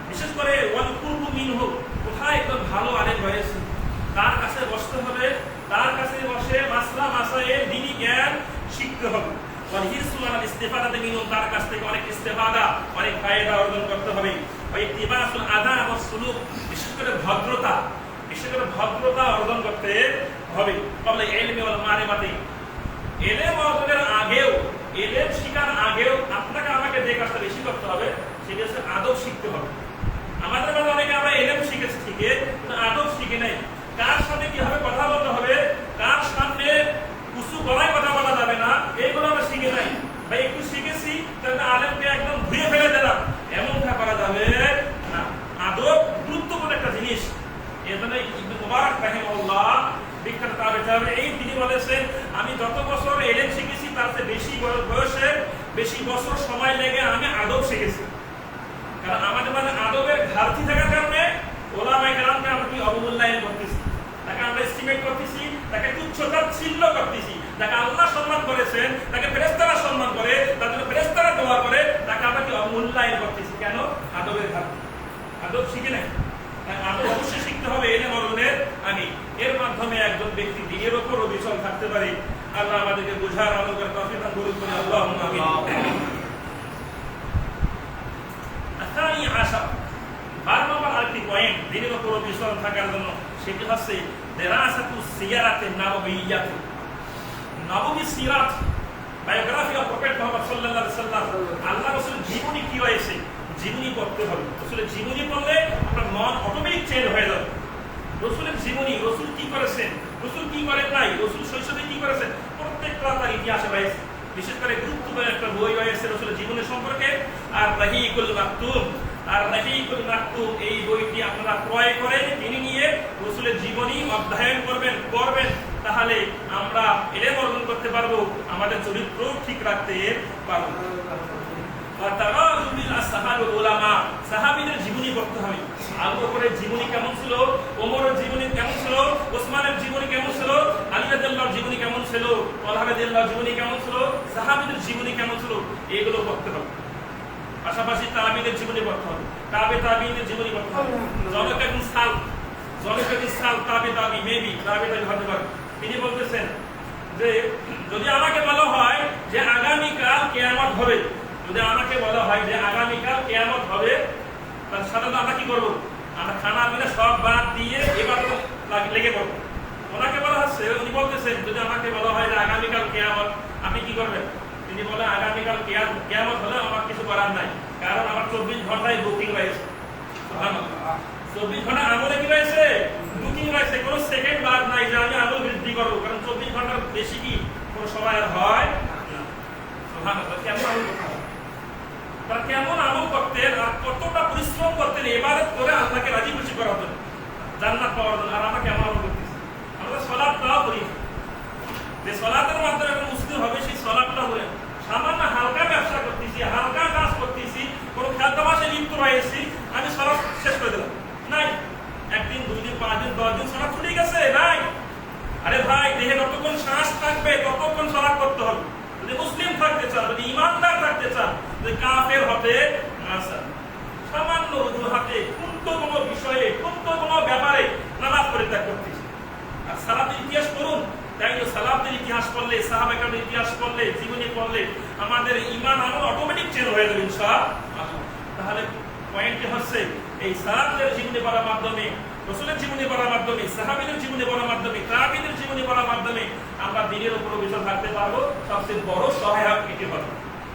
বিশেষ করে ওয়াল কুরবু মিনহু, কোথায় একজন ভালো আলেম রয়েছে তার কাছে বসতে হবে, তার কাছে বসে মাসলা মাসাইল দ্বীনি জ্ঞান শিখতে হবে। ওয়াল হিরসু আলাল ইস্তিফাদাতি মিনহু, তার কাছ থেকে অনেক ইস্তেফাদা, অনেক ফায়দা অর্জন করতে হবে। ওয়া ইত্তিবাসুল আদাব ওয়াস সুলুক, বিশেষ করে ভদ্রতা, বিশেষ করে ভদ্রতা অর্জন করতে হবে। ক্বাবলা ইলমি ওয়াল মারিফাতি, ইলম অর্জনের আগেও, ইলম শিখার আগেও আপনাকে আমাকে যে কাজটা বেশি করতে হবে সেটা হচ্ছে আদব শিখতে হবে। আমাদের মাঝে অনেকে আমরা ইলম শিখেছি ঠিকই, কিন্তু আদব শিখি নাই। কার সাথে কিভাবে কথা বলতে হবে, কার সামনে উঁচু গলায় কথা বলা যাবে না, এইগুলো আমরা শিখে নাই। ভাই একটু শিখেছি তাহলে আলেমকে একদম ধুয়ে ফেলে দিলাম, এমনটা করা যাবে না। আদব গুরুত্বপূর্ণ একটা জিনিস। এজন্য ইবনে মুবারক রাহিমাহুল্লাহ বিখ্যাত তাবেঈ, তিনি বলেছেন আমি যত বছর ইলম শিখেছি তার চেয়ে বেশি বয়সে, বেশি বছর সময় লেগে আমি আদব শিখেছি। কারণ আমাদের মানে আদবের ঘাটতি থাকার কারণে ওলামায়ে কেরামকে আমরা কি অবমূল্যায়ন করতেছি, তাকে আমরা এস্টিমেট করতেছি, তাকে তুচ্ছ-তাচ্ছিল্য করতেছি। তাকে আল্লাহ সম্মান করেছেন, তাকে ফেরেশতারা সম্মান করে, তার জন্য ফেরেশতারা দোয়া করে, তাকে আমরা কি অবমূল্যায়ন করতেছি। কেন? আদবের ঘাটতি, আদব শিখে নাই। আদব অবশ্যই শিখতে হবে ইলম অর্জনের আগে। এর মাধ্যমে একজন ব্যক্তি দিনের উপর অবিচল থাকতে পারে। আল্লাহ আমাদেরকে বুঝার আমল করার তৌফিক দান করুন, আল্লাহুম্মা আমিন। আসানি আশা 12 নম্বর আরেকটি পয়েন্ট দিনের উপর অবিচল থাকার জন্য, সেটি হচ্ছে দিরাসাতু সিরাতে নববিয়্যাত, নববী সিরাত, বায়োগ্রাফি অফ প্রফেট মুহাম্মদ সাল্লাল্লাহু আলাইহি ওয়াসাল্লাম, আল্লাহ রাসূলের জীবনী কি হয়েছে, জীবনী পড়তে হবে। রাসূলের জীবনী পড়লে আপনার মন অটোমেটিক চেঞ্জ হয়ে যাবে। রাসূলের জীবনী, রাসূল কি করেছেন, রাসূল কি করেন নাই, রাসূল শৈশবে কি করেছেন, প্রত্যেকটা তার ইতিহাসে রয়েছে। বিশেষ করে গুরুত্বপূর্ণ একটা বই রয়েছে রাসূলের জীবনী সম্পর্কে, আর রাহিকুল মাকতুম। আর রাহিকুল মাকতুম এই বইটি আপনারা ক্রয় করে কিনে নিয়ে রাসূলের জীবনী অধ্যয়ন করবেন, পড়বেন, তাহলে আমরা ইলম অর্জন করতে পারবো, আমাদের চরিত্র ঠিক রাখতে পারবো। সাহাবীদের জীবনী পড়তে হবে। আবু বকরের জীবনী কেমন ছিল, ওমরের জীবনী কেমন ছিল, ওসমানের জীবনী কেমন ছিল, আলী রাদিয়াল্লাহর জীবনী কেমন ছিল, তালহা রাদিয়াল্লাহর জীবনী কেমন ছিল, সাহাবীদের জীবনী কেমন ছিল, এগুলো পড়তে হবে। পাশাপাশি তাবিঈদের জীবনী পড়তে হবে, তাবিঈদের জীবনী পড়তে হবে। জনক ইবনে সাল তাবিঈ মেবি তাবিঈ হতে পারে। তিনি বলতেছেন যে যদি আমাকে বলা হয় যে আগামীকাল কিয়ামত হবে, যদি আমাকে বলা হয় যে আগামীকাল কিয়ামত হবে, তাহলে সাধারণত আমরা কি করবো? আমরা খানা পিনা সব বাদ দিয়ে এবার লেগে পড়বো। ওনাকে বলা হচ্ছে, উনি বলতেছেন যদি আমাকে বলা হয় যে আগামীকাল কিয়ামত, আপনি কি করবেন? তিনি বলেন আগামীকাল কিয়ামত হলে আমার কিছু করার নাই, কারণ আমার 24 ঘন্টায় বুকিং রয়েছে। সুবহানাল্লাহ, 24 ঘন্টা আমলে কি রয়েছে? বুকিং রয়েছে, কোনো সেকেন্ড বাদ নাই যে আমি আমল বৃদ্ধি করবো, কারণ 24 ঘন্টার বেশি কি কোনো সময় আর হয় না। সুবহানাল্লাহ, কেমন আমল করতে হবে, তারা কেমন আমল করতেন আর কতটা পরিশ্রম করতেন ইবাদত করে আল্লাহকে রাজি খুশি করার জন্য, জান্নাত পাওয়ার জন্য। আর আমরা কেমন আমল করতেছি? আমরা সালাতটাও করি, যে সালাতের মাধ্যমে মুসলিম হবে সেই সালাতটা হয়ে সামান্য হালকা ব্যবসা করতেছি, হালকা কাজ করতেছি, কোনো খাদ্যাভ্যাসে লিপ্ত রয়েছি, আমি সালাত শেষ করে দিলাম, নাই। একদিন, 2 দিন, 5 দিন, 10 দিন সালাত ছুটে গেছে, নাই। আরে ভাই, দেহে যতক্ষণ শ্বাস থাকবে ততক্ষণ সালাত করতে হবে। যদি মুসলিম থাকতে চান, যদি ইমানদার থাকতে চান, যদি কাফের হতে না চান, সামান্য অজুহাতে ক্ষুদ্র কোনো বিষয়ে, ক্ষুদ্র কোনো ব্যাপারে নামাজ পরিত্যাগ করতেছি। আর সালাফের ইতিহাস পড়ুন, তাই তো সালাফদের ইতিহাস পড়লে, সাহাবা কেরামের ইতিহাস পড়লে, জীবনী পড়লে আমাদের ঈমান আমল অটোমেটিক চেঞ্জ হয়ে যাবে ইনশাআল্লাহ। তাহলে পয়েন্টটি হচ্ছে এই সালাফদের জীবনী পড়ার মাধ্যমে, রাসূলের জীবনী পড়ার মাধ্যমে, সাহাবীদের জীবনী পড়ার মাধ্যমে, তাবিঈদের জীবনী পড়ার মাধ্যমে আমরা দ্বীনের উপর অবিচল থাকতে পারবো। সবচেয়ে বড় সহায়ক এটি হবে।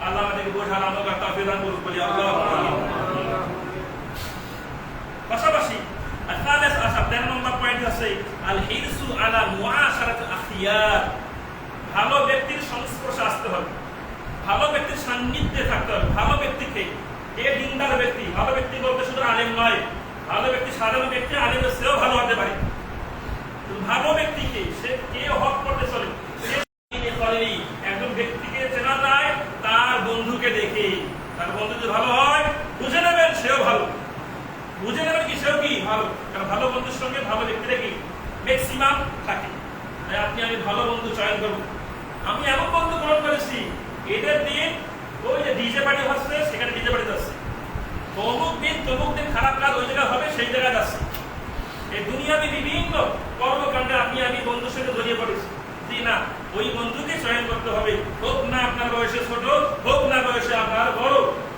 আল্লাহ আমাদেরকে বোঝার আমল আর তাওফীক দান করুন, বলি আল্লাহু আমিন। পাশাপাশি আখালেস আসার 13 নম্বর পয়েন্ট আছে আল হিরসু আলা মুআশারাতিল আখিয়ার। ভালো ব্যক্তির সংস্পর্শে আসতে হবে, ভালো ব্যক্তির সান্নিধ্যে থাকতে হবে। ভালো ব্যক্তিকে, এ দিনদার ব্যক্তি, ভালো ব্যক্তি বলতে শুধু আলেম নয়, ভালো ব্যক্তি সাধারণ ব্যক্তি আলেমের চেয়েও ভালো হতে পারে। ভালো ব্যক্তিকে সে কে হক করতে চলে, একজন ব্যক্তিকে চেনা যায় তার বন্ধুকে দেখে। তার বন্ধু যদি ভালো হয় বুঝে নেবেন সেও ভালো, বুঝে নেবেন কি সেও কি ভালো। কারণ ভালো বন্ধুর সঙ্গে ভালো ব্যক্তিরা কি ম্যাক্সিমাম থাকে। তাই আপনি আমি ভালো বন্ধু চয়ন করব। আমি এমন বন্ধু গ্রহণ করেছি এদের দিন ওই যে ডিজে পার্টি হচ্ছে সেখানে ডিজে পার্টি যাচ্ছে, তমুক দিন খারাপ কাজ ওই জায়গায় হবে সেই জায়গায় যাচ্ছে। এই দুনিয়াবি বিভিন্ন কর্মকাণ্ডে আপনি আমি বন্ধুর সঙ্গে জড়িয়ে পড়েছি। জি না, ওই বন্ধুকে চয়ন করতে হবে, হোক না আপনার বয়সে ছোট, হোক না বয়সে আপনার বড়।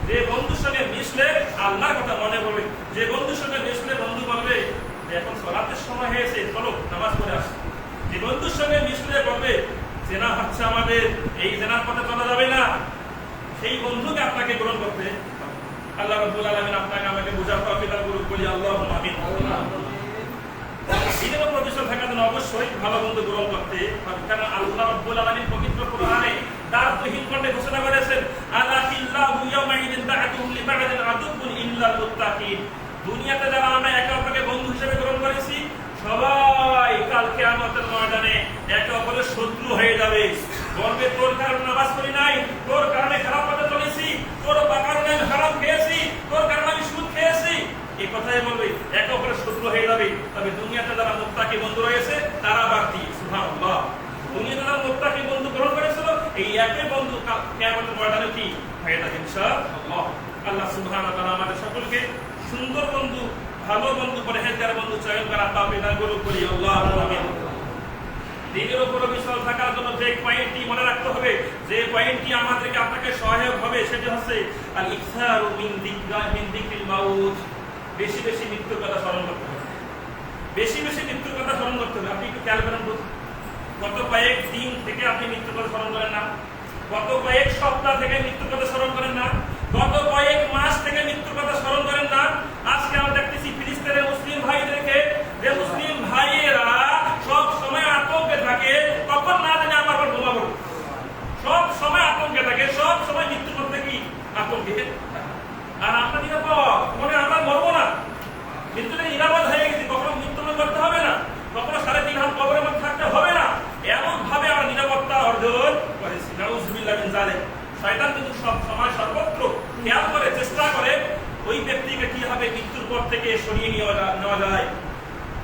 যে বন্ধুর সঙ্গে মিশলে আল্লাহর কথা মনে পড়বে, যে বন্ধুর সঙ্গে মিশলে বন্ধু বলবে এখন সালাতের সময় হয়েছে চলো নামাজ পড়ে আসি। যে বন্ধুর সঙ্গে মিশলে বলবে জেনা হচ্ছে আমাদের, এই জেনার পথে চলা যাবে না, সেই বন্ধুকে আপনাকে গ্রহণ করতে। আল্লাহ রাব্বুল আলামিন আপনাকে আমাকে বোঝার তৌফিক দান করুন, বলি আল্লাহুম্মা আমিন। দ্বীনের উপর অবিচল থাকার জন্য অবশ্যই ভালো বন্ধু গ্রহণ করতে হবে। কারণ আল্লাহ রাব্বুল আলামিন পবিত্র কোরআনে তার তৌহিদ কণ্ঠে ঘোষণা করেছেন আলা ইল্লাহু ইয়াউমাইদিন বা'দুহুম লিবা'দিন আদুবুন ইল্লাল মুত্তাকিন। দুনিয়াতে যারা আমরা একে অপরকে বন্ধু হিসেবে গ্রহণ করেছি সবাই কাল কিয়ামতের ময়দানে একে অপরের শত্রু হয়ে যাবে। বলবে তোর কারণে নামাজ পড়ি নাই, তোর কারণে খারাপ পথে চলেছি, তোর কারণে আমি হারাম খেয়েছি, তোর কারণে আমি সুদ খেয়েছি, এই কথাই বলবে, একে অপরের শত্রু হয়ে যাবে। তবে দুনিয়াতে যারা মুত্তাকি বন্ধু রয়েছে তারা বাড়তি, সুবহানাল্লাহ। দুনিয়াতে যারা মুত্তাকি বন্ধু গ্রহণ করেছিল এই একই বন্ধু কিয়ামতের ময়দানে কি হয়ে যাবে ইনশাআল্লাহ। আল্লাহ সুবহানাহু ওয়া তাআলা আমাদের সকলকে সুন্দর বন্ধু, ভালো বন্ধু, পরহেজগার বন্ধু চয়ন করার তৌফিক দান করুন, বলি আল্লাহু আমিন। দ্বীনের উপর অবিচল থাকার জন্য যে পয়েন্টটি মনে রাখতে হবে, যে পয়েন্টটি আমাদেরকে আপনাকে সহায়ক হবে সেটি হচ্ছে আল ইকসারু মিন যিকরিল মাউত। বেশি বেশি মৃত্যুর কথা স্মরণ করতে হবে, বেশি বেশি মৃত্যুর কথা স্মরণ করতে হবে। আপনি একটু খেয়াল করেন, গত কয়েক দিন থেকে আপনি মৃত্যুর কথা স্মরণ করেন না, গত কয়েক সপ্তাহ থেকে মৃত্যুর কথা স্মরণ করেন না, গত কয়েক মাস থেকে মৃত্যুর কথা স্মরণ করেন না। আজকে আমরা দেখতেছি ফিলিস্তিনের মুসলিম ভাইদেরকে, যে মুসলিম ভাইয়েরা সব সময় আতঙ্কে থাকে কখন না জানি আমার আবার বোমা পড়বে, সব সময় আতঙ্কে থাকে, সব সময় মৃত্যুর মধ্যে কি আতঙ্কে। আর আমরা নিরাপদ মনে আমরা মরবো না, মৃত্যুতে নিরাপদ হয়ে গেছি, কখনো মৃত্যু করতে হবে না, কখনো 3.5 হাত কবরের মধ্যে থাকতে হবে না, এমন ভাবে আমরা নিরাপত্তা অর্জন করেছি। নাউযুবিল্লাহ মিন যালিক। শয়তান কিন্তু সব সময় সর্বত্র খেয়াল করে, চেষ্টা করে ওই ব্যক্তিকে কিভাবে মৃত্যুর পর থেকে সরিয়ে নেওয়া যায়।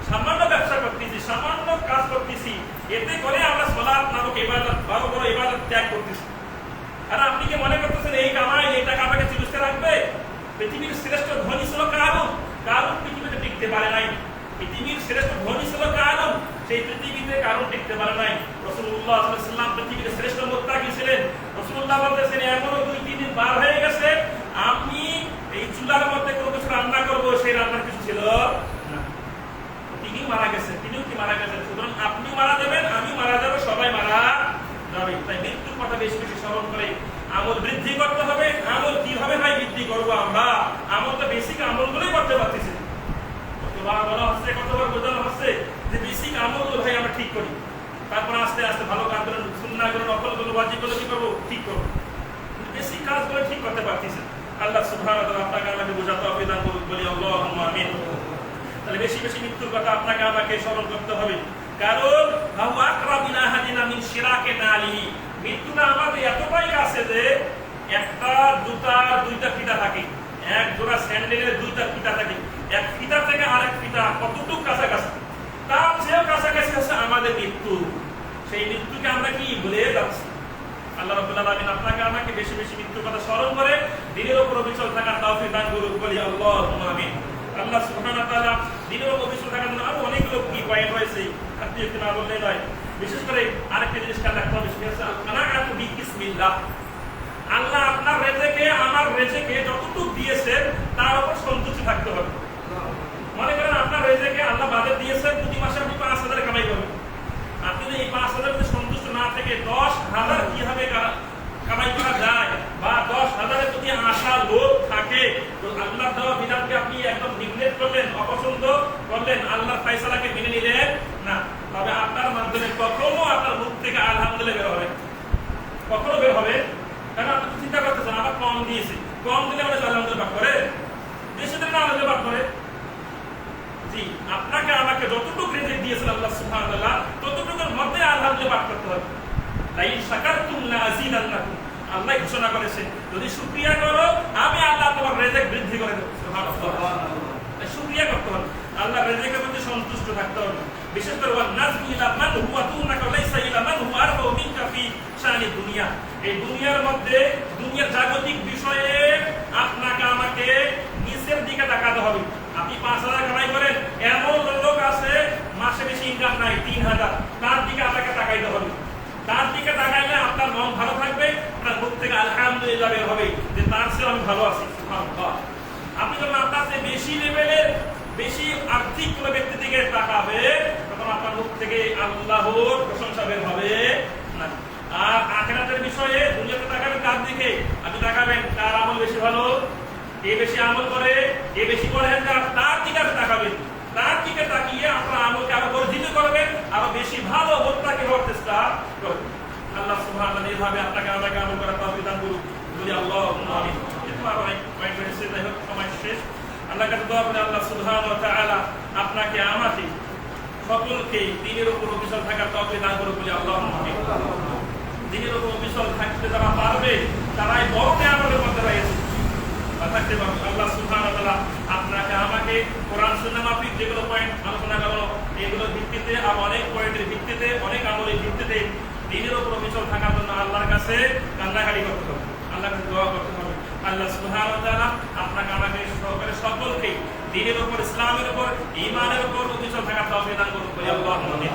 সামান্য ব্যবসা করতেছি, সামান্য কাজ করতেছি, এতে করে আমরা সালাত নামক ইবাদত, বড় বড় ইবাদত ত্যাগ করতেছি। আর আপনি কি মনে করতেছেন এই কামাই, এই টাকা আমাকে চিরস্থায়ী রাখবে? পৃথিবীর শ্রেষ্ঠ ধনী ছিল কারুন, কারুন পৃথিবীতে টিকতে পারে নাই। পৃথিবীর শ্রেষ্ঠ ধনী ছিল কারুন, সেই পৃথিবীতে কারুন টিকতে পারে নাই। রাসূলুল্লাহ সাল্লাল্লাহু আলাইহি ওয়াসাল্লাম পৃথিবীর শ্রেষ্ঠ মুত্তাকি ছিলেন। রাসূলুল্লাহ বলতেছেন এমনও 2-3 দিন পার হয়ে গেছে আমি এই চুলার মধ্যে কোনো কিছু রান্না করব, সেই রান্নার কিছু ছিল না। তিনি মারা গেছেন, তিনিও কি মারা গেছেন। সুতরাং আপনি মারা যাবেন, আমি মারা যাব, সবাই মারা যাবে। তাই মৃত্যুর কথা বেশি বেশি স্মরণ করে আমল বৃদ্ধি করতে হবে। আমল কিভাবে ভাই বৃদ্ধি করবো? আমরা আমল তো বেসিক আমলগুলোই করতে পারতেছি। কতবার বলা হচ্ছে, কতবার বোঝানো হচ্ছে যে বেসিক আমলগুলো ভাই আমরা ঠিক করি, তারপর আস্তে আস্তে ভালো কাজ করে, সুন্নাহগুলো, নফলগুলো, ওয়াজিবগুলো কি করবো ঠিক করবো। বেসিক কাজগুলো ঠিক করতে পারতেছি। আল্লাহ সুবহানাহু ওয়া তাআলা আপনাকে আমাকে বোঝার তৌফিক দান করুন, বলি আল্লাহুম্মা আমিন। তাহলে বেশি বেশি মৃত্যুর কথা আপনাকে আমাকে স্মরণ করতে হবে। কারণ হাউ আকরাবু ইলা আহাদিনা মিন শিরাকি নালিহি। মৃত্যুটা আমাদের এতটাই কাছে যে একটা জুতার 2টা ফিতা থাকে, এক জোড়া স্যান্ডেলের 2টা ফিতা থাকে, এক ফিতা থেকে আরেক ফিতা কতটুকু কাছাকাছি, তার চেয়েও কাছাকাছি হচ্ছে আমাদের মৃত্যু। সেই মৃত্যুকে আমরা কি ভুলে যাচ্ছি। আল্লাহ রাব্বুল আলামিন আপনাকে আমাকে বেশি বেশি মৃত্যুর কথা স্মরণ করে দ্বীনের উপর অবিচল থাকার তৌফিক দান করুন, বলি আল্লাহুম্মা আমিন। আল্লাহ সুবহানাহু ওয়া তাআলা দ্বীনের উপর অবিচল থাকার জন্য আরো অনেকগুলো কি পয়েন্ট রয়েছে। একটু না বললেই নয়। বিশেষ করে আরেকটা জিনিস খেয়াল রাখতে হবে, সেটা হচ্ছে কানাআতু বিসমিল্লাহ। আল্লাহ আপনার রেজেকে আমার রেজেকে যতটুকু দিয়েছেন তার উপর সন্তুষ্ট থাকতে হবে। মনে করেন আপনার রেজেকে আল্লাহ বাজেট দিয়েছেন প্রতি মাসে আপনি 5,000 কামাই করবেন। আপনি যদি এই 5,000 তে সন্তুষ্ট না থেকে 10,000 কিভাবে কামাই করা যায় বা 10,000-এর প্রতি আশা লোভ থাকে, তো আল্লাহর দেওয়া বিধানকে আপনি একদম নিগলেক্ট করলেন, অপছন্দ করলেন, আল্লাহর ফয়সালাকে মেনে নিলেন না, তবে আপনার মাধ্যমে কখনো আপনার মুখ থেকে আলহামদুলিল্লাহ বের হবে, কখনো বের হবে। কারণ আপনি চিন্তা করতেছেন আমার কম দিয়েছি, কম দিলে আমরা আলহামদুলিল্লাহ করে, বেশি দিলে না আলহামদুলিল্লাহ করে। জি, আপনাকে আমাকে যতটুকু রিজিক দিয়েছেন আল্লাহ সুবহানাহু ওয়া তাআলা, ততটুকুর মধ্যে আলহামদুলিল্লাহ করতে হবে। লাইন শাকারতুম লাযিদান্নাকুম, আল্লাহ ঘোষণা করেছেন যদি শুকরিয়া করো আমি আল্লাহ তোমার রিজিক বৃদ্ধি করে দেব। সুবহানাল্লাহ, শুকরিয়া করতে হবে, আল্লাহর রিজিকের প্রতি সন্তুষ্ট থাকতে হবে। বিশেষ করে ওয়ান নাজবু ইলা মান হুয়া দুনাকা লাইসা ইলা মান হুয়া আরফাউ মিনকা ফি শানি দুনিয়া। এই দুনিয়ার মধ্যে দুনিয়ার জাগতিক বিষয়ে আপনাকে আমাকে নিচের দিকে তাকাতে হবে। আপনি 5,000 কামাই করেন, এমন লোক আছে মাসে বেশি ইনকাম নাই 3,000, তার দিকে আপনাকে তাকাইতে হবে। তার দিকে তাকাইলে আপনার মন ভালো থাকবে, আপনার মুখ থেকে আলহামদুলিল্লাহ বের হবে যে তার চেয়ে আমি ভালো আছি। সুবহানাল্লাহ। আপনি যখন আপনার চেয়ে বেশি লেভেলের বেশি আর্থিক কোনো ব্যক্তির দিকে তাকাবে, তখন আপনার মুখ থেকে আল্লাহর প্রশংসা বের হবে না। আর আখিরাতের বিষয়ে দুনিয়াতে তাকাবেন কার দিকে? আপনি তাকাবেন কার আমল বেশি ভালো, কে বেশি আমল করে, কে বেশি পরহেজগার, তার দিকে তাকাবেন। তার দিকে তাকিয়ে আপনার আমলকে আরো বর্ধিত করবেন, আরো বেশি ভালো মোত্তাকি হওয়ার চেষ্টা করবেন। আল্লাহ সুবহানাহু ওয়া তাআলা এইভাবে আপনাকে আমাকে আমল করার তৌফিক দান করুন। বলি আল্লাহুম্মা আমিন। এরপর আরো অনেক পয়েন্ট রয়েছে, যাই হোক সময় শেষ। আল্লাহর কাছে দোয়া করি আল্লাহ সুবহানাহু ওয়া তাআলা আপনাকে আমাকে সকলকে দ্বীনের উপর অবিচল থাকার তৌফিক দান করুন। বলি আল্লাহুম্মা আমিন। দ্বীনের উপর অবিচল থাকতে যারা পারবে তারাই বড় নিয়ামতের মধ্যে রয়েছে থাকতে পারবে। আল্লাহ সুবহানাহু ওয়া তাআলা আপনাকে আমাকে কোরআন সুন্নাহ মাফিক যেগুলো পয়েন্ট আলোচনা করলো এগুলোর ভিত্তিতে আর অনেক পয়েন্টের ভিত্তিতে অনেক আমলের ভিত্তিতে দ্বীনের উপর অবিচল থাকার জন্য আল্লাহর কাছে কান্নাকাটি করতে হবে, আল্লাহর কাছে দোয়া করতে হবে। আল্লাহ সুবহানাহু ওয়া তাআলা আপনাকে আমাকে সকলকে দ্বীনের উপর, ইসলামের উপর, ঈমানের উপর অবিচল থাকার তৌফিক দান করুন। বলি আল্লাহুম্মা আমিন।